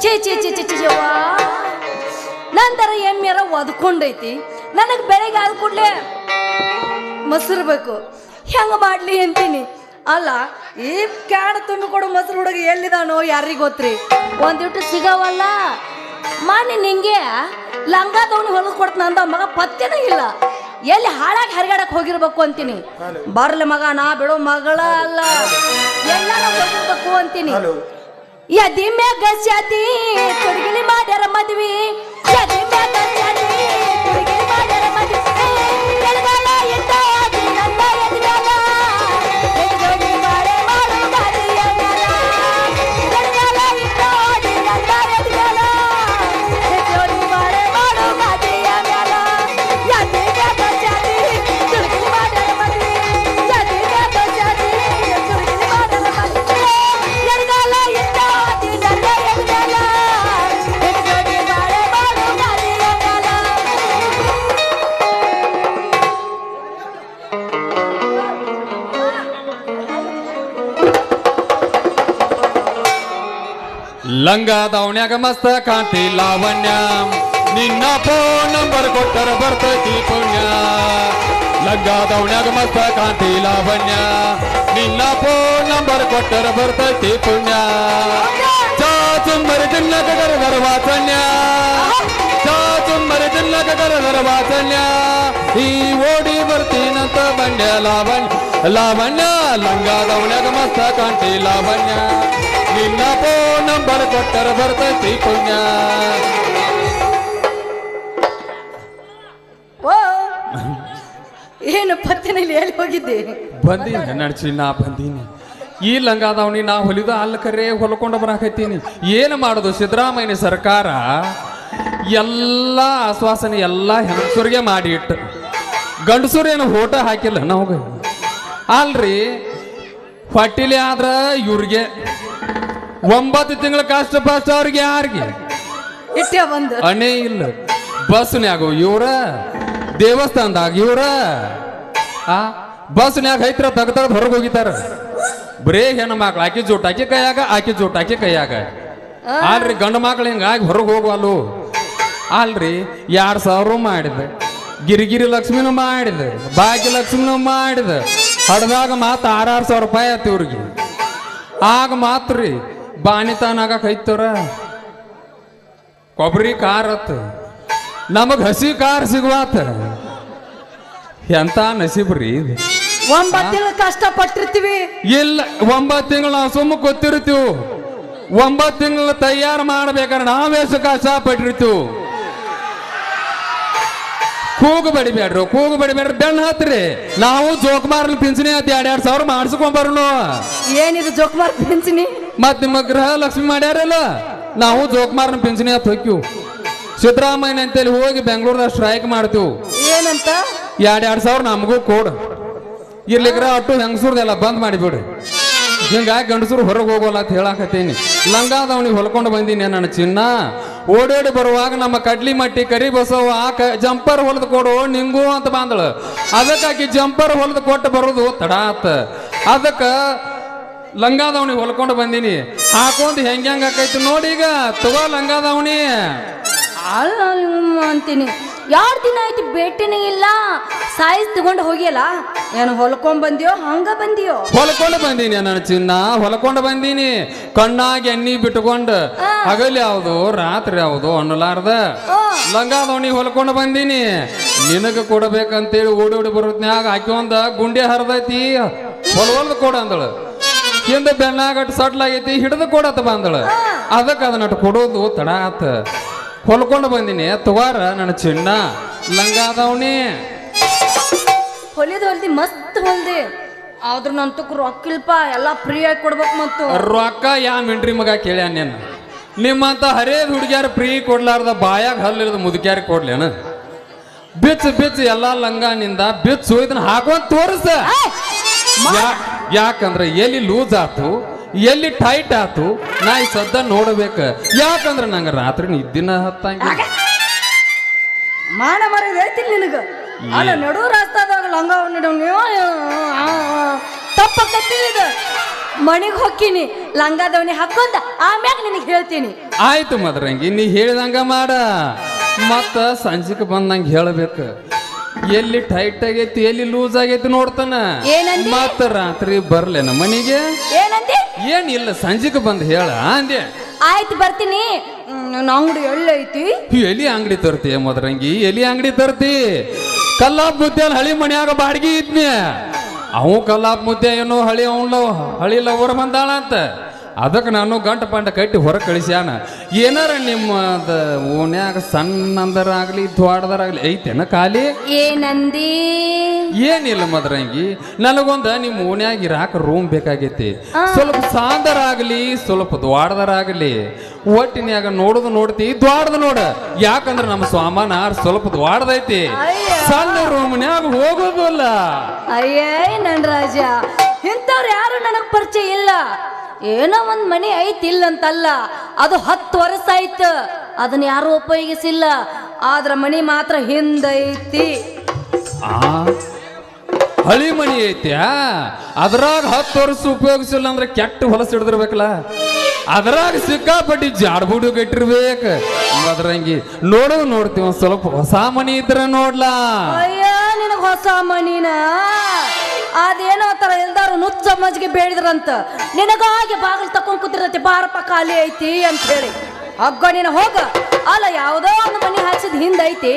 ಛೇ ಛೇ ಛೇ ಛೇ ಛೇ ಯವ್ವಾ. ನಂತರ ಎಮ್ಮೆರ ಒದ್ಕೊಂಡೈತಿ. ನನಗೆ ಬೆಳಗ್ಗೆ ಆದ ಕೂಡಲೇ ಮೊಸರು ಬೇಕು. ಹೆಂಗ ಮಾಡ್ಲಿ ಅಂತೀನಿ. ಅಲ್ಲ ಈ ಕ್ಯಾನ್ ತುಂಬಿ ಕೊಡು ಮೊಸರು ಹುಡುಗ ಎಲ್ಲಿದಾನೋ ಯಾರಿಗೆ ಗೊತ್ತ್ರಿ. ಒಂದಿಟ್ಟು ಸಿಗವಲ್ಲ. ಮಾನಿ ನಿಂಗೆ ಲಂಗ ತಗೊಂಡು ಹೊಲಸ್ ಕೊಡ್ತಾನ ಅಂದ ಮಗ ಪತ್ತೆನೂ ಇಲ್ಲ. ಎಲ್ಲಿ ಹಾಳಾಗಿ ಹರಿಗಾಡಕ್ ಹೋಗಿರ್ಬೇಕು ಅಂತೀನಿ. ಬರ್ಲಿ ಮಗ ನಾ ಬಿಡೋ ಮಗಳ ಅಲ್ಲ, ಎಲ್ಲಾರ ಹೋಗಿರ್ಬೇಕು ಅಂತೀನಿ. ಯದಿ ಮ್ಯಾಗ ಶಾದಿ ತುಡುಗಿಲಿ ಮಾಡ್ಯಾರ ಮದ್ವಿ. ಯದಿ ಮ್ಯಾಗ ಶಾದಿ ತುಡುಗಿಲಿ ಮಾಡ್ಯಾರ ಮದ್ವಿ. ಎಡಗಾಲ ಇಟ್ಟ ನಂದ ಎದ್ಮ್ಯಾಗ ಎಡಗಡಿ ಬಾಳೆ ಮಾಡು ಗಾದಿಯ ಮ್ಯಾಲ. ಎಡಗಾಲ ಇಟ್ಟ ನಂದ ಎದ್ಮ್ಯಾಗ ಎಡಗಡಿ ಬಾಳೆ ಮಾಡು ಗಾದಿಯ ಮ್ಯಾಲ. ಯದಿ ಮ್ಯಾಗ ಶಾದಿ ತುಡುಗಿಲಿ ಮಾಡ್ಯಾರ ಮದ್ವಿ. ಯದಿ ಮ್ಯಾಗ ಶಾದಿ ತುಡುಗಿಲಿ ಮಾಡ್ಯಾರ ಮದ್ವಿ. ಎಡಗಾಲ ಇಟ್ಟ ನಂದ ಎದ್ಮ್ಯಾಗ ಎಡಗಡಿ ಬಾಳೆ ಮಾಡು ಗಾದಿಯ ಮ್ಯಾಲ. ಲಂಗ ದಾವಣ್ಯಾಗ ಮಸ್ತ ಕಾಂತಿ ಲಾವಣ್ಯ, ನಿನ್ನ ಫೋನ್ ನಂಬರ್ ಕೊಟ್ಟರ ಬರ್ತೈತಿ ಪುಣ್ಯ. ಲಂಗ ದಾವಣ್ಯಾಗ ಮಸ್ತ ಕಾಂತಿ ಲಾವಣ್ಯ, ನಿನ್ನ ಫೋನ್ ನಂಬರ್ ಕೊಟ್ಟರ ಬರ್ತೈತಿ ಪುಣ್ಯ. ಚಾಚುಂಬರಿ ತಿನ್ನಕ ಗರಗರ ವಾಸನ್ಯ, ಚಾಚುಂಬರಿ ತಿನ್ನಕ ಗರಗರ ವಾಸನ್ಯ. ಈ ಓಡಿ ಬರ್ತೀನಂತ ಬಂಡ್ಯ ಲಾವಣ್ಯ ಲಾವಣ್ಯ. ಲಂಗ ದಾವಣ್ಯಾಗ ಮಸ್ತ ಕಾಂತಿ ಲಾವಣ್ಯ, ನಿನ್ನ ಫೋನ್ ನಂಬರ್ ಕೊಟ್ಟರ ಬರ್ತೈತಿ ಪುಣ್ಯ. ಓ ಏನು ಪತ್ತೆನಲ್ಲಿ ಹೇಳಿ ಹೋಗಿದ್ದೆ. ಬಂದೀನಿ ನಡ್ಸಿ ನಾ ಬಂದೀನಿ. ಈ ಲಂಗಾದವನಿ ನಾ ಹೊಲಿದ ಅಲ್ಲ ಕರೆ ಹೊಲ್ಕೊಂಡು ಬರಾಕತ್ತೀನಿ. ಏನು ಮಾಡೋದು, ಸಿದ್ದರಾಮಯ್ಯ ಸರ್ಕಾರ ಎಲ್ಲ ಆಶ್ವಾಸನೆ ಎಲ್ಲ ಹೆಂಗಸರಿಗೆ ಮಾಡಿ ಇಟ್ಟು ಗಂಡಸರು ಏನು ಓಟ ಹಾಕಿಲ್ಲ ನಮಗೆ. ಅಲ್ರಿ ಹೊಟ್ಟಿಲಿ ಆದ್ರ ಇವ್ರಿಗೆ 9 ತಿಂಗಳ ಕಷ್ಟ ಬಸ್ ಅವ್ರಿಗೆ ಯಾರಿಗೆ ಇಟ್ಟೆ ಬಂದು ಅಣೆ ಇಲ್ಲ. ಬಸ್ನ್ಯಾಗ ಇವ್ರ, ದೇವಸ್ಥಾನದಾಗ ಇವ್ರ, ಬಸ್ನ್ಯಾಗ ಹೈತ್ರ ತೆಗ್ದ ಹೊರಗೆ ಹೋಗಿತಾರ. ಬರೇ ಹೆಣ್ಣು ಮಕ್ಳು ಆಕಿ ಜೋಟಾಕಿ ಕೈಯಾಗ, ಆಕಿ ಜೋಟಾಕಿ ಕೈಯಾಗ. ಅಲ್ರಿ ಗಂಡು ಮಕ್ಳು ಹಿಂಗಾಗಿ ಹೊರಗೆ ಹೋಗುವಲ್ಲು. ಅಲ್ರಿ 2000 ಮಾಡಿದೆ, ಗಿರಿಗಿರಿ ಲಕ್ಷ್ಮಿನೂ ಮಾಡಿದೆ, ಭಾಗ್ಯ ಲಕ್ಷ್ಮಿನೂ ಮಾಡಿದೆ. ಹಡ್ದಾಗ ಮಾತು 6,000 ರೂಪಾಯಿ ಆಯ್ತು ಇವ್ರಿಗೆ. ಆಗ ಮಾತ್ರ ರೀ ಬಾಣಿತಾನಾಗ ಕೈತವ್ರ ಕೊಬ್ಬರಿ ಕಾರ್ ಅತ್ತ, ನಮಗ್ ಹಸಿ ಕಾರ್ ಸಿಗುವಾತ. ಎಂತ ನಸೀಬ್ರಿ ಇದು. 9 ತಿಂಗಳು ಕಷ್ಟ ಪಟ್ಟಿರ್ತೀವಿ. ಇಲ್ಲ 9 ತಿಂಗಳು ನಾವು ಸುಮ್ಮ ಗೊತ್ತಿರ್ತೀವಿ. 9 ತಿಂಗಳು ತಯಾರು ಮಾಡ್ಬೇಕಾದ್ರೆ ನಾವೇಸು ಕಷ್ಟ ಪಟ್ಟಿರ್ತೀವಿ. ಕೂಗು ಬಡಿಬೇಡ್ರು, ಕೂಗು ಬಡಿಬೇಡ್ರಿ, ಬೆಣ್ಣ ಹತ್ರಿ. ನಾವು ಜೋಕುಮಾರ್ಲಿ ಪಿಂಚಣಿ ಹತ್ತಿ 2,000 ಮಾಡಿಸ್ಕೊಂಬರ್ನು. ಏನಿದು ಜೋಕುಮಾರ್ ಪಿಂಚಣಿ? ಮತ್ ನಿಮ್ಮ ಗೃಹ ಲಕ್ಷ್ಮಿ ಮಾಡ್ಯಾರಲ್ಲ, ನಾವು ಜೋಕುಮಾರ್ನ ಪಿಂಚಣಿ ಹತ್ತು ಹೋಗ್ತೀವಿ. ಸಿದ್ದರಾಮಯ್ಯ ಅಂತೇಳಿ ಹೋಗಿ ಬೆಂಗಳೂರದಾಗ ಸ್ಟ್ರೈಕ್ ಮಾಡ್ತೀವಿ. ಏನಂತ? 2,000 ನಮಗೂ ಕೊಡು. ಇರ್ಲಿಕ್ರ ಅಟ್ಟು ಹೆಂಗಸೂರ್ದೆಲ್ಲ ಬಂದ್ ಮಾಡಿಬಿಡ್ರಿ. ಹಿಂಗಾಗಿ ಗಂಡಸರು ಹೊರಗೆ ಹೋಗೋಲ್ಲ ಅಂತ ಹೇಳಾಕತ್ತೀನಿ. ಲಂಗಾದವನಿಗೆ ಹೊಲ್ಕೊಂಡು ಬಂದೀನಿ ನನ್ನ ಚಿನ್ನ. ಓಡೋಡಿ ಬರುವಾಗ ನಮ್ಮ ಕಡ್ಲಿ ಮಟ್ಟಿ ಕರಿ ಬಸವ ಜಂಪರ್ ಹೊಲದ ಕೊಡು ನಿಂಗು ಅಂತ ಬಂದಳು. ಅದಕ್ಕಾಕಿ ಜಂಪರ್ ಹೊಲದ ಕೊಟ್ಟು ಬರೋದು ತಡ ಆತ. ಅದಕ್ಕೆ ಲಂಗಾದವನಿಗೆ ಹೊಲ್ಕೊಂಡು ಬಂದೀನಿ. ಹಾಕೊಂಡ್ ಹೆಂಗ ಆಕೈತಿ ನೋಡಿ. ಈಗ ತಗೋ ಲಂಗಾದವನಿ ಅಲ್ಲ ಅಂತೀನಿ. 2 ದಿನ ಆಯ್ತು ಭೇಟಿನೇ ಇಲ್ಲ. ಸಾಯಿಸ್ ತಗೊಂಡು ಹೋಗಿಯಲ್ಲ, ಏನು ಹೊಲ್ಕೊಂಡ್ ಬಂದಿಯೋ ಹಂಗ ಬಂದಿಯೋ? ಹೊಲ್ಕೊಂಡು ಬಂದೀನಿ ನನ್ನ ಚಿನ್ನ, ಹೊಲ್ಕೊಂಡು ಬಂದೀನಿ. ಕಣ್ಣಾಗಿ ಎಣ್ಣಿ ಬಿಟ್ಕೊಂಡು ಹಗಲ್ ಯಾವ್ದು ರಾತ್ರಿ ಯಾವ್ದು ಅನ್ನಲಾರ್ದ ಲಂಗಾದವನಿ ಹೊಲ್ಕೊಂಡು ಬಂದೀನಿ. ನಿನಗ ಕೊಡಬೇಕಂತೇಳಿ ಓಡಿ ಬರೋದ್ನ್ಯಾಗ ಆಕಿ ಒಂದ ಗುಂಡೆ ಹರಿದೈತಿ, ಹೊಲ್ವಲ್ದು ಕೊಡ ಅಂದಳು. ಹಿಂದೆ ಬೆನ್ನಾಗಟ್ಟು ಸಟ್ಲಾಗೈತಿ, ಹಿಡಿದು ಕೊಡತ್ತ ಬಂದಳು. ಅದಕ್ಕೆ ಅದನ್ನಟ್ಟು ಕೊಡೋದು ತಡ ಆತ. ಹೊಲ್ಕೊಂಡು ಬಂದೀನಿ. ತಗೋರ ನನ್ನ ಚಿನ್ನ ಲಂಗಾದವನಿ. ಹೊಲಿದು ಮಸ್ತ್ ಹೊಲ್ದೆ. ಆದ್ರೂ ನಂತಕ್ ರೊಕ್ಕಿಲ್ಪ, ಎಲ್ಲ ಫ್ರೀ ಆಗಿ ಕೊಡ್ಬೇಕು. ಮತ್ತು ರೊಕ್ಕ ಯಾ ಮಿಂಡ್ರಿ ಮಗ ಕೇಳ್ಯಾನ ನೀನು? ನಿಮ್ಮಂತ ಹರೇದ್ ಹುಡುಗ್ಯಾರ ಫ್ರೀ ಕೊಡ್ಲಾರ್ದ ಬಾಯಾಗ ಹಲ್ಲಿರದ ಮುದುಕ್ಯಾರ ಕೊಡ್ಲೇನ? ಬಿಚ್ಚ ಬಿಚ್ಚ ಎಲ್ಲಾ ಲಂಗಾನಿಂದ ಬಿಚ್ಚು ಇದನ್ನ ಹಾಕೊಂಡ್ ತೋರಿಸ. ಯಾಕಂದ್ರೆ ಎಲ್ಲಿ ಲೂಸ್ ಆತು, ಎಲ್ಲಿ ಟೈಟ್ ಆತು, ನಾ ಈ ಸದ್ದ ನೋಡ್ಬೇಕ. ಯಾಕಂದ್ರೆ ನಂಗೆ ರಾತ್ರಿ ನಿದ್ದಿನ ಹತ್ತಂಗ ಮಾನ ಮರದ ಐತಿಲ್ ನಿನಗ. ಅಲ್ಲ ನಡು ರಾಸ್ತಾದಾಗ ಲಂಗ ನೀವು ತಪ್ಪಾಕತ್ತಿ. ಇದು ಮಣಿಗ್ ಹೊಕ್ಕಿನಿ ಲಂಗಾದವನಿ ಹಾಕೊಂಡ ಆಮ್ಯಾಗ ನಿನಗೆ ಹೇಳ್ತೀನಿ. ಆಯ್ತು ಮದ್ರಂಗಿ, ನೀ ಹೇಳಿದಂಗ ಮಾಡ. ಮತ್ತ ಸಂಜೆಗೆ ಬಂದಂಗ ಹೇಳ್ಬೇಕು. ಎಲ್ಲಿ ಟೈಟ್ ಆಗೈತಿ ಎಲ್ಲಿ ಲೂಸ್ ಆಗೈತಿ ನೋಡ್ತಾನ. ಏನಂದಿ? ಮತ್ತ ರಾತ್ರಿ ಬರ್ಲೇನ ಮನಿಗೆ? ಏನಂದಿ? ಏನಿಲ್ಲ, ಸಂಜೆಗೆ ಬಂದ್ ಹೇಳ ಅಂದೆ. ಆಯ್ತು ಬರ್ತೀನಿ. ನನ್ನ ಅಂಗಡಿ ಎಲ್ಲೈತಿ? ಎಲಿ ಅಂಗಡಿ ತರ್ತಿ ಮದ್ರಂಗಿ, ಎಲಿ ಅಂಗಡಿ ತರ್ತಿ? ಕಲ್ಲಾಪ್ ಮುದ್ದೆ ಹಳಿ ಮನ್ಯಾಗ ಬಾಡಿಗೆ ಇದ್ನಿ. ಅವು ಕಲ್ಲಾಪ್ ಮುದ್ದೆ ಏನೋ ಹಳಿ ಲವರ್ ಬಂದಾಳ ಅಂತ, ಅದಕ್ಕೆ ನಾನು ಗಂಟ ಪಂಟ ಕಟ್ಟಿ ಹೊರಗೆ ಕಳಿಸ್ಯಾನ. ಏನಾರ ನಿಮ್ಮದ ಓನ್ಯಾಗ ಸಣ್ಣದರಾಗ್ಲಿ ದ್ವಾಡದರಾಗ್ಲಿ ಐತೇನ ಖಾಲಿ? ಏನಂದಿ? ಏನಿಲ್ಲ ಮದ್ರಂಗಿ, ನನಗೊಂದ ನಿಮ್ಮ ಓನ್ಯಾಗ ಇರಾಕ ರೂಮ್ ಬೇಕಾಗೈತಿ. ಸ್ವಲ್ಪ ಸಾಂದರಾಗ್ಲಿ ಸ್ವಲ್ಪ ದ್ವಾಡದರಾಗ್ಲಿ, ಒಟ್ಟಿನ್ಯಾಗ ನೋಡುದು ನೋಡ್ತಿ ದ್ವಾಡದ ನೋಡ. ಯಾಕಂದ್ರ ನಮ್ಮ ಸಾಮಾನ ಸ್ವಲ್ಪ ದ್ವಾಡದೈತಿ, ಸಣ್ಣ ರೂಮ್ನ್ಯಾಗ ಹೋಗೋದಿಲ್ಲ. ಅಯ್ಯೇ ನನ್ ರಾಜ, ಇಂಥವ್ರು ಯಾರು ನನಗ್ ಪರಿಚಯ ಇಲ್ಲ. ಏನೋ ಒಂದ್ ಮನಿ ಐತಿ ಇಲ್ಲಂತಲ್ಲ, ಅದು 10 ವರ್ಷ ಆಯ್ತು, ಅದನ್ನ ಯಾರು ಉಪಯೋಗಿಸಿಲ್ಲ. ಆದ್ರ ಮನಿ ಮಾತ್ರ ಹಿಂದೈತಿ. ಹಳಿ ಮನಿ ಐತ್ಯಾ? ಅದ್ರಾಗ 10 ವರ್ಷ ಉಪಯೋಗಿಸಿಲ್ಲ ಅಂದ್ರೆ ಕೆಟ್ಟ ಹೊಲಸ ಹಿಡಿದಿರ್ಬೇಕಲ್ಲ. ಅದ್ರಾಗ ಸಿಕ್ಕಾಪಟ್ಟಿ ಜಾಡ್ಬುಡು ಗಟ್ಟಿರ್ಬೇಕು. ಮದ್ರಂಗಿ ನೋಡೋದು ನೋಡ್ತೀವಿ, ಒಂದ್ ಸ್ವಲ್ಪ ಹೊಸ ಮನಿ ಇದ್ರ ನೋಡ್ಲಾ. ಅಯ್ಯ ನಿನಗ ಹೊಸ ಮನಿನ? ಅದೇನೋ ತರ ಎಲ್ದಾರು ನುಚ್ಚ ಮಜ್ಜಿಗೆ ಬೇಡಿದ್ರಂತ, ನಿನಗಾಗಿ ಬಾಗಿಲು ತಕೊಂಡ್ ಕೂತಿರತ್ತೆ, ಬಾರಪ್ಪ ಖಾಲಿ ಐತಿ ಅಂತ ಹೇಳಿ. ಹಗ್ಗ ನೀನು ಹೋಗ. ಅಲ್ಲ, ಯಾವುದೋ ಒಂದು ಮನಿ ಹಾಕ್ಸಿದ್ ಹಿಂದೈತಿ,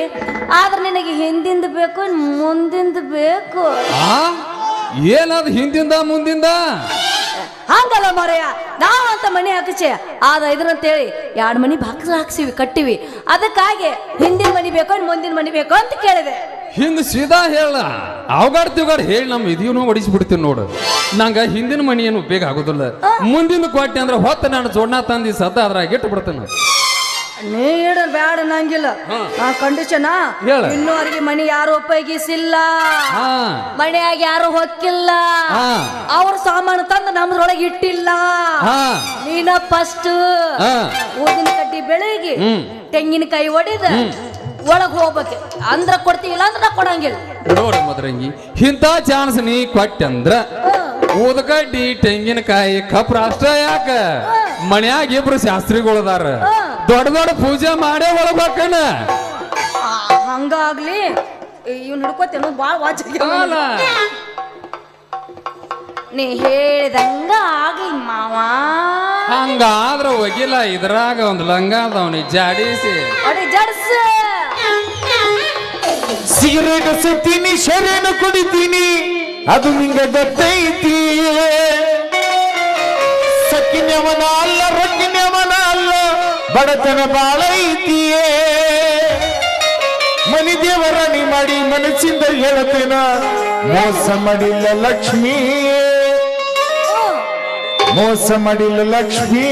ಆದ್ರೆ ನಿನಗೆ ಹಿಂದಿಂದ ಬೇಕು ಮುಂದಿಂದ ಬೇಕು. ಏನದು ಹಿಂದಿಂದ ಮುಂದಿಂದ? ಹಂಗಲ್ಲ ಮರೆಯ, ನಾವಂತ ಮನಿ ಹಾಕಿಸೆ ಆದ ಇದ್ರಂತೇಳಿ 2 ಮನಿ ಬಾಕ್ಸ್ ಹಾಕ್ಸಿವಿ ಕಟ್ಟಿವಿ. ಅದಕ್ಕಾಗಿ ಹಿಂದಿನ ಮನಿ ಬೇಕು ಮುಂದಿನ ಮನಿ ಬೇಕು ಅಂತ ಕೇಳಿದೆ. ಹಿಂದ್ ಸೀದಾ ಹೇಳ, ಅವಗಾಡ್ತಿವ್ಗಾಡ್ ಹೇಳಿ ನಮ್ಮ ಇದೀವನು ಹೊಡಿಸ್ಬಿಡ್ತೀನಿ ನೋಡು. ನಂಗ ಹಿಂದಿನ ಮನಿ ಏನು ಉಪಯೋಗ ಆಗೋದಿಲ್ಲ. ಮುಂದಿನ ಕೊಟ್ಟೆ ಅಂದ್ರೆ ಹೊತ್ತ ನಾನು ಜೋಡ್ನಾ ತಂದಿ ಸದ್ದ ಅದ್ರಾಗ ಇಟ್ಟು ಬಿಡ್ತೇನೆ. ನೀ ಇಡ ಬ್ಯಾಡ ನಂಗಿಲ್ಲ. ಕಂಡೀಷನ್ ಇನ್ನೂವರೆಗೆ ಮನಿ ಯಾರು ಉಪಯೋಗಿಸಿಲ್ಲ, ಮನೆಯಾಗ ಯಾರು ಹೊಕ್ಕಿಲ್ಲ, ಅವ್ರ ಸಾಮಾನು ತಂದು ನಮ್ದ್ರೊಳಗೆ ಇಟ್ಟಿಲ್ಲ. ನೀನ ಫಸ್ಟ್ ಊದಿನ ಕಡ್ಡಿ ಬೆಳಿಗ್ಗೆ ತೆಂಗಿನಕಾಯಿ ಒಡಿದ ಒಳಗ್ ಹೋಗ್ಬೇಕು, ಅಂದ್ರ ಕೊಡ್ತೀವಿಲ್ಲ ಅಂದ್ರೆ ನಾ ಕೊಡಂಗಿಲ್ಲ. ನೋಡಿ ಮದ್ರಂಗಿ, ಇಂಥ ಚಾನ್ಸ್ ನೀ ಕೊಟ್ಟಂದ್ರ ಊದಕಡ್ಡಿ ತೆಂಗಿನಕಾಯಿ ಕಪ್ರ ಅಷ್ಟ ಯಾಕ, ಮನ್ಯಾಗ 2 ಶಾಸ್ತ್ರಿಗಳದಾರ, ದೊಡ್ಡ ದೊಡ್ಡ ಪೂಜೆ ಮಾಡೇ ಒಳಗ್ ಹಾಕಣ. ಹಂಗಾಗ್ಲಿ, ಇವ್ನ ಹಿಡ್ಕೋತೇನು ಬಾಳ ವಾಚ. ನೀ ಹೇಳಿದಂಗ ಆಗ್ಲಿ ಮಾವ. ಹಂಗಾದ್ರ ಒಗಿಲ್ಲ, ಇದ್ರಾಗ ಒಂದು ಲಂಗ ಅದಾವನಿ ಜಾಡಿಸಿ ಜಡ್ಸ. ಸಿಗರೇಟ್ ಸುತ್ತೀನಿ, ಶರೇನು ಕುಡಿತೀನಿ, ಅದು ನಿಂಗೆ ಗೊತ್ತೈತಿ. ಸಕ್ಕಿನ್ಯವನ ಅಲ್ಲ ರೊಕ್ಕಿನ್ಯವನ ಅಲ್ಲ, ಬಡತನ ಬಾಳ ಐತಿಯೇ. ಮನಿ ದೇವರಾಣಿ ಮಾಡಿ ಮನಸ್ಸಿಂದ ಹೇಳ್ತೇನ, ಮೋಸ ಮಾಡಿಲ್ಲ ಲಕ್ಷ್ಮೀ, ಮೋಸ ಮಾಡಿಲ್ಲ ಲಕ್ಷ್ಮೀ,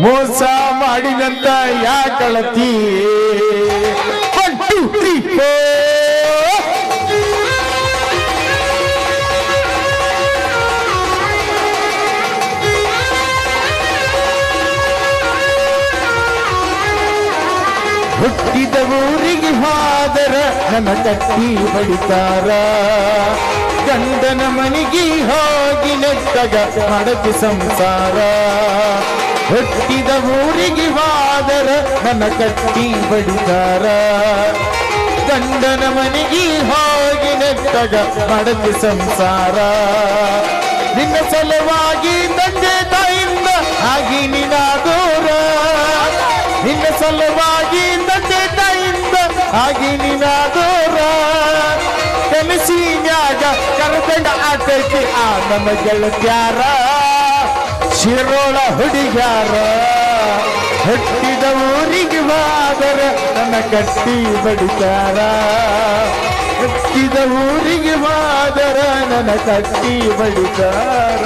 ಮೋಸ ಮಾಡಿದಂತ ಯಾಕಳತಿ. 1 2 3 4 ಹುಟ್ಟಿದ ಊರಿಗೆ ಹೋದರ ನನ್ನ ಕಟ್ಟಿ ಬಡಿತಾರ, ಗಂಡನ ಮನೆಗೆ ಹೋಗಿ ನೆಟ್ಟಗ ಮಾಡತಿ ಸಂಸಾರ. ಹುಟ್ಟಿದ ಊರಿಗೆ ಹೋದರ ನನ್ನ ಕಟ್ಟಿ ಬಡಿತಾರ, ಗಂಡನ ಮನೆಗೆ ಹೋಗಿ ನೆಟ್ಟಗ ಮಾಡತಿ ಸಂಸಾರ. ನಿನ್ನ ಸಲುವಾಗಿ ತಂದೆ ತಾಯಿಂದ ಆಗಿ ನಿನಾದೂರ, ನಿನ್ನ ಸಲುವಾಗಿ ತಂದೆ ತಾಯಿಂದ ಆಗಿ ನಿನಾದೂರ. ಕನಸಿನ್ಯಾಗ ಕರ್ಕೊಂಡ ಆಟೈತಿ ಆ ನಮ್ಮ ಗೆಳತ್ಯಾರ, ಶಿರೋಳ ಹುಡುಗ್ಯಾರ. ಹುಟ್ಟಿದ ಊರಿಗೆ ಹೋದರ ನನ್ನ ಕಟ್ಟಿ ಬಡಿತಾರ, ಹುಟ್ಟಿದ ಊರಿಗೆ ಹೋದರ ನನ್ನ ಕಟ್ಟಿ ಬಡಿತಾರ.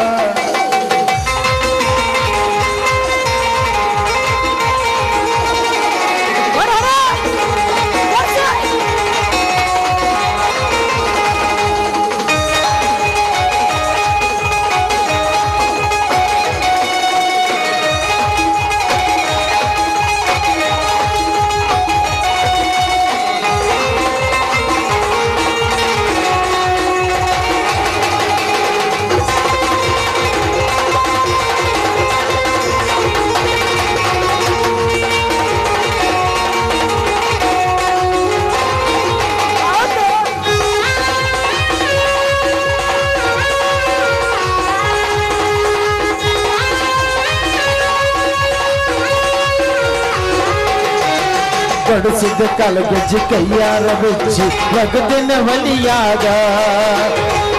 ತೊಡಸಿದ ಕಾಲಗೆಜ್ಜಿ ಕೈಯಾರ ಬೆಚ್ಚಿ ಒಗದಿನ ಹೊಲಿಯಾಗ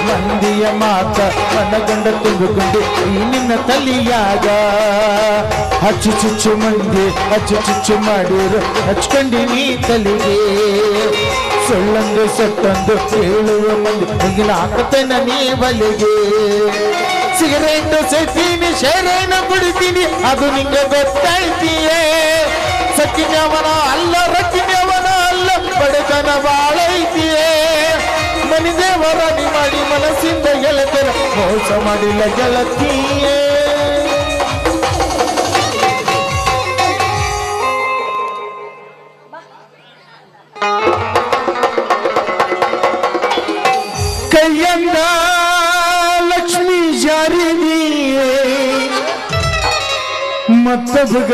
ಮಂದಿಯ ಮಾತ ಮನಗಂಡ ತುಂಬಿಕೊಂಡು ಈ ನಿನ್ನ ತಲಿಯಾಗ ಹಚ್ಚು ಚುಚ್ಚು ಮಂದಿ ಹಚ್ಚು ಚುಚ್ಚು ಮಾಡಿರು ಹಚ್ಕೊಂಡಿ ನೀ ತಲಿಗೆ ಸೊಳ್ಳಂದು ಸೊಟ್ಟಂದು ಹೇಳುವ ಮಂದಿ ಹಿಂಗಿನ ಹಾಕತೇನ ನೀ ಬಲಿಗೆ ಸಿಗರೇಟ್ ಸೇತೀನಿ ಶೇರೇನ ಬಿಡ್ತೀನಿ ಅದು ನಿಂಗೆ ಗೊತ್ತೈತಿಯೇ ಸಕ್ಕಿನವನ ಅಲ್ಲ ರಕ್ಕಿನವನ ಅಲ್ಲ ಬಡತನ ಬಾಳೈತಿಯೇ ಮನಿ ದೇವರ ನೀ ಮಾಡಿ ಮನಸ್ಸಿಂದ ಗೆಳತರ ಮೋಸ ಮಾಡಿಲ್ಲ ಗೆಳತಿಯೇ ಕೈಯಂದ ಲಕ್ಷ್ಮೀ ಜಾರಿದೀಯೇ ಮತ್ತೊಬ್ಬಗ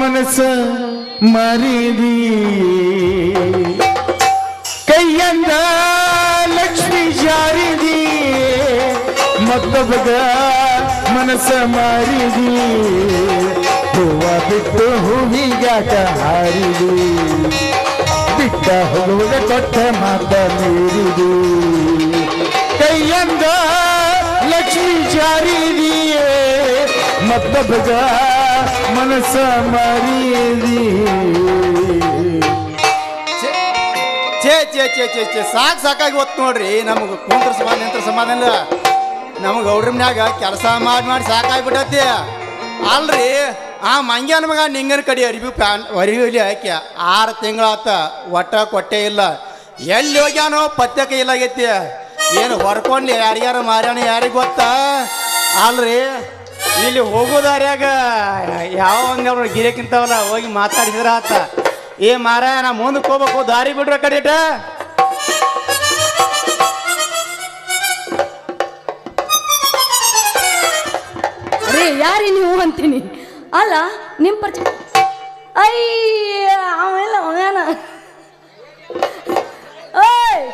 ಮನಸ್ಸ ಮಾರಿದಿ ಕೈಯಂದ ಲಕ್ಷ್ಮೀ ಜಾರಿದಿ ಮತ್ತೊಬ್ಬಗ ಮನಸ್ಸ ಮಾರಿದಿ ಹೂವ ಬಿಟ್ಟು ಹೂವಿಗಾಟ ಹಾರಿದಿ ಬಿಟ್ಟ ಹೋಗುವ ಕೊಟ್ಟ ಮಾತ ಮೀರಿದಿ ಕೈಯಂದ ಲಕ್ಷ್ಮೀ ಜಾರಿದಿಯೇ ಮತ್ತೊಬ್ಬಗ ಮನಸ್ಸ ಮಾರಿದಿ ಛೇ ಸಾಕಾಗಿ ಹೊತ್ತು ನೋಡ್ರಿ ನಮಗೆ ಕುಂತ್ರ ಸಮಾನ ನಿಂತ್ರ ಸಮಾನ ಇಲ್ಲ ನಮಗೆ ಗೌಡ್ರ ಮನ್ಯಾಗ ಕೆಲಸ ಮಾಡಿ ಸಾಕಾಗ್ಬಿಟ್ಟತಿ ಅಲ್ರಿ ಆ ಮಂಗ್ಯಾನ ಮಗ ನಿಂಗನ ಕಡೆ ಅರಿವಿ ಹಾಕಿ 6 ತಿಂಗಳಾತ ಒಟ್ಟ ಕೊಟ್ಟೆ ಇಲ್ಲ ಎಲ್ಲಿ ಹೋಗ್ಯಾನೋ ಪತ್ಯಕ್ಕೆ ಇಲ್ಲ ಆಗೈತಿ ಏನು ಹೊರ್ಕೊಂಡು ಯಾರ್ಯಾರ ಮಾರ್ಯಾಣ ಯಾರಿಗೆ ಗೊತ್ತಾ ಅಲ್ರಿ ಇಲ್ಲಿ ಹೋಗೋದಾರ್ಯಾಗ ಯಾವ ಒಂದು ಗಿರಿಕಿಂತವಲ್ಲ ಹೋಗಿ ಮಾತಾಡಿದ್ರ ಆತ ಏ ಮಾರ ನಾ ಮುಂದಕ್ಕೆ ಹೋಗ್ಬೇಕು ದಾರಿ ಬಿಡ್ರ ಕಡೆಟ ರೀ ಯಾರಿ ನೀವು ಅಂತೀನಿ ಅಲ್ಲ ನಿಮ್ಮ ಪರಿಚಯ ಅಯ್ಯ ಅವೆಲ್ಲ ಅವನ ಓಯ್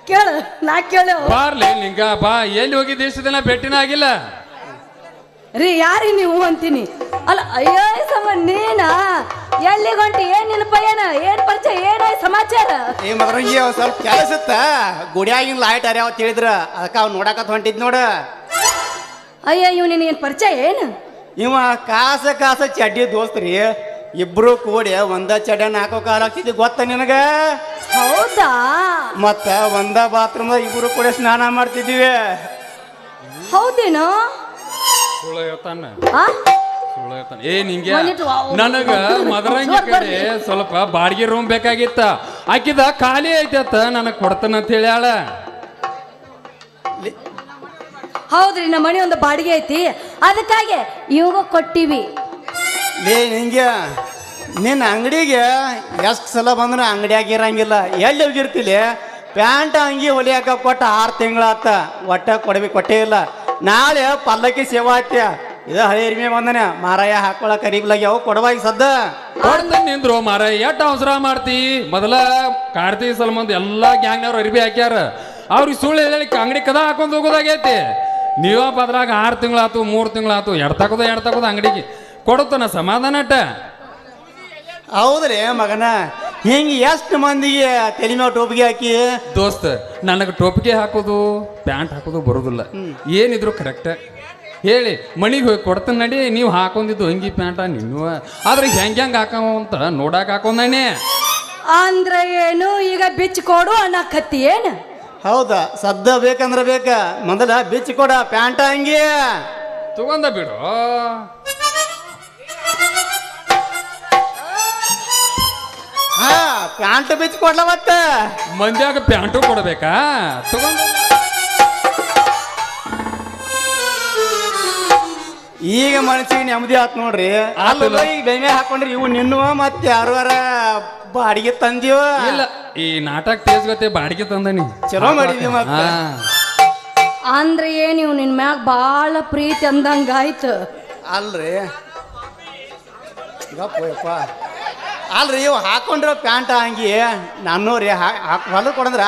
ಕೇಳು ನಾ ಕೇಳು ಬಾರ್ಲಿ ಲಿಂಗ ಬಾ ಎಲ್ಲಿ ಹೋಗಿದ್ದ ಇಷ್ಟು ದಿನ ಭೇಟಿನ ಆಗಿಲ್ಲ ರೀ ಯಾರಿ ನೀವು ಅಂತೀನಿ ಅಲ್ಲ ಅಯ್ಯೋ ಸಮ ನೀನಾ ಎಲ್ಲಿ ಹೊಂಟಿ ಏನ್ ನೆನಪ ಏನ್ ಪರಿಚಯ ಏನ ಸಮಾಚಾರ ಏ ಮದ್ರಂಗಿ ಸ್ವಲ್ಪ ಕೆಲಸ ಇತ್ತ ಗುಡಿಯಾಗಿನ ಲೈಟ್ ಅರ್ಯಾವ ತಿಳಿದ್ರ ಅದಕ್ಕೆ ಅವ್ನು ನೋಡಕತ್ ಹೊಂಟಿದ್ ನೋಡ ಅಯ್ಯ ಇವ್ ನಿನಗೇನ್ ಪರಿಚಯ ಏನು ಇವ ಕಾಸ ಚಡ್ಡಿ ದೋಸ್ತ್ರಿ ಇಬ್ರು ಕೂಡಿ ಒಂದ ಚಡ್ಡನ್ ಹಾಕೋ ಕಾಲ ಆಗ್ತಿದ್ವಿ ಗೊತ್ತ ನಿನಗ ಹೌದಾ ಮತ್ತ ಒಂದ ಬಾತ್ರೂಮ್ ಇಬ್ರು ಕೂಡ ಸ್ನಾನ ಮಾಡ್ತಿದ್ವಿ ಹೌದೇನೋ ಸುಳ್ಳು ಹೇಳ್ತಾನ ಆ ಸುಳ್ಳು ಹೇಳ್ತಾನ ಏ ನಿಂಗೆ ಒಂದಿಟ್ಟು ನನಗ ಮದರಂಗಿ ಕಡೆ ಸ್ವಲ್ಪ ಬಾಡಿಗೆ ರೂಮ್ ಬೇಕಾಗಿತ್ತ ಆಕಿದ ಖಾಲಿ ಐತತ್ತ ನನಗ್ ಕೊಡ್ತಾನ ಅಂತ ಹೇಳ್ಯಾಳ ಹೌದ್ರಿ ನಮ್ಮ ಮನೆ ಒಂದು ಬಾಡಿಗೆ ಐತಿ ಅದಕ್ಕಾಗಿ ಇವಾಗ ಕೊಟ್ಟಿವಿ ಲೇ ನಿಂಗೆ ನಿನ್ನ ಅಂಗಡಿಗೆ ಎಷ್ಟು ಸಲ ಬಂದ್ರೆ ಅಂಗಡಿಯಾಗ ಇರಂಗಿಲ್ಲ ಎಲ್ಲಿ ಹೋಗಿರ್ತಿಲಿ ಪ್ಯಾಂಟ್ ಅಂಗಿ ಹೊಲಿಯಾಕ ಕೊಟ್ಟ 6 ತಿಂಗಳಾತ ಒಟ್ಟ ಕೊಟ್ಟೇ ಇಲ್ಲ ನಾಳೆ ಪಲ್ಲಕ್ಕಿ ಸೇವಾ ಆತ್ಯ ಇದು ಹಳೆ ಎರಿಮೆ ಬಂದನೆ ಮಾರಾಯ ಹಾಕೊಳಕ್ ಕರೀಬ್ಲಾಗಿ ಅವು ಕೊಡವಾಗಿ ಸದ್ದ ಕೊಡ್ತಾನೆ ನಿಂದ್ರು ಮಾರ ಎಷ್ಟ್ ಅವಸರ ಮಾಡ್ತಿ ಮೊದಲ ಕಾರ್ತಿಕ್ ಸಲ್ಮಂದ್ ಎಲ್ಲಾ ಗ್ಯಾಂಗ್ನವ್ರು ಅರಿಬಿ ಹಾಕ್ಯಾರ ಅವ್ರಿಗೆ ಸುಳ್ಳು ಹೇಳಿ ಅಂಗಡಿ ಕದ ಹಾಕೊಂಡ್ ಹೋಗೋದಾಗೈತಿ ನೀವ ಬದ್ರಾಗ 6 ತಿಂಗಳಾತು 3 ತಿಂಗಳಾತು ಎಡ್ ತಕೋದ ಅಂಗಡಿಗೆ ಕೊಡುತ್ತಾನ ಸಮಾಧಾನ ಅಟ್ಟ ಹೌದ್ರಿ ಮಗನ ಹಿಂಗೆ ಎಷ್ಟು ಮಂದಿಗೆ ತಲೆ ಮೇಲೆ ಟೋಪಿಗೆ ಹಾಕಿ ದೋಸ್ತ ನನಗೆ ಟೋಪಿಗೆ ಹಾಕೋದು ಪ್ಯಾಂಟ್ ಹಾಕೋದು ಬರೋದಿಲ್ಲ ಏನಿದ್ರು ಕರೆಕ್ಟ್ ಹೇಳಿ ಮನಿಗೆ ಹೋಗಿ ಕೊಡ್ತಾನೆ ನಡಿ ನೀವು ಹಾಕೊಂಡಿದ್ದು ಅಂಗಿ ಪ್ಯಾಂಟ ನೀವು ಆದ್ರೆ ಹೆಂಗೆ ಹಾಕವ ಅಂತ ನೋಡಾಕ ಹಾಕೊಂಡಾನೆ ಅಂದ್ರೆ ಏನು ಈಗ ಬಿಚ್ಚಿ ಕೊಡು ಅನ್ನಕತ್ತಿ ಏನು ಹೌದಾ ಸದ್ದ ಬೇಕಂದ್ರೆ ಬೇಕ ಮೊದಲ ಬಿಚ್ಚಿ ಕೊಡ ಪ್ಯಾಂಟ ಅಂಗಿ ತಗೊಂಡ ಬಿಡು ಹಾ ಪ್ಯಾಂಟ್ ಬಿಚ್ಚಿ ಕೊಡ್ಲ ಮತ್ತ ಮಂದ್ಯಾಗ ಪ್ಯಾಂಟು ಕೊಡ್ಬೇಕಾ ತಗೊಂಡ ಈಗ ಮನಸ್ಸಿಗೆ ನೆಮ್ಮದಿ ಆತ್ ನೋಡ್ರಿ ಅಲ್ಲ ಈಗ ಬೆಮೆ ಹಾಕೊಂಡ್ರಿ ಇವು ನಿನ್ನುವ ಮತ್ತೆ ಯಾರ ಬಾಡಿಗೆ ತಂದೀವ ಇಲ್ಲ ಈ ನಾಟಕ ತೇಜ್ ಗತೆ ಬಾಡಿಗೆ ತಂದನಿ ಚಲೋ ಮಾಡಿದ್ವಿ ಮತ್ತೆ ಅಂದ್ರೆ ಏನ್ ಇವ್ ನಿನ್ ಮ್ಯಾಗ ಬಾಳ ಪ್ರೀತಿ ಅಂದಂಗ ಆಯ್ತು ಅಲ್ರಿ ಗಪ್ಪಯ್ಯಪ್ಪ ಅಲ್ರಿ ಇವು ಹಾಕೊಂಡ್ರ ಪ್ಯಾಂಟ್ ಹಂಗಿ ನಾನು ರೀ ಹೊಲ ಕೊಡಂದ್ರ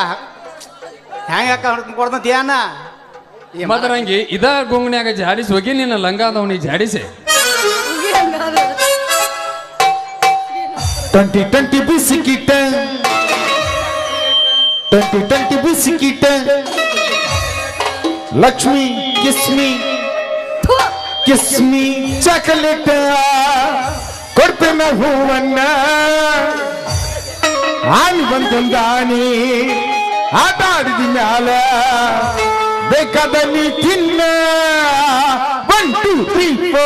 ಹೆಂಗ ಕೊಡ್ದಂತ ಏನ ಮದರಂಗಿ ಇದ ಗುಂಗನ್ಯಾಗ ಜಾಡಿಸಿ ಹೋಗಿ ನಿನ್ನ ಲಂಗಾದವನಿ ಜಾಡಿಸಿ 2020 ಬಿಸಿಕಿಟ 2020 ಬಿಸಿಕಿಟ ಲಕ್ಷ್ಮಿ ಥು, ಕಿಸ್ಮಿ ಚಾಕಲೇಟ್ ಕೊಡ್ತೇನ ಹೂವನ್ನ ಆನಿ ಬಂದೊಂದಾನಿ ಆಟ ಆಡಿದ ಮ್ಯಾಲ ಬೇಕಾದ ನೀ ತಿನ್ನ 1 2 3 4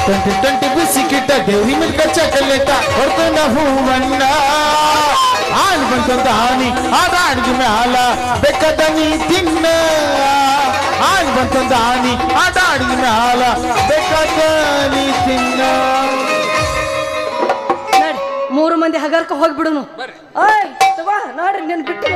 2020 ಬಿಸಿಕಿಟ ಡೈರಿ ಮಿಲ್ಕ್ ಚಾಕಲೇಟ ಹೊರತನ ಹೂವನ್ನ ಆನ್ ಬಂತಂದ ಹಾನಿ ಆಟ ಆಡಿದ ಮ್ಯಾಲ ಬೇಕಾದ ನೀ ತಿನ್ನ ಆನ್ ಬಂತಂದ ಹಾನಿ ಆಟ ಆಡಿದ ಮ್ಯಾಲ ಬೇಕಾದ ನೀ ತಿನ್ನ ನಡಿ 3 ಮಂದಿ ಹಗರ್ಕ ಹೋಗ್ಬಿಡುನು. ಓಯ್ ತಗೋ ನೋಡ್ರಿ ನೀನು ಬಿಟ್ಟು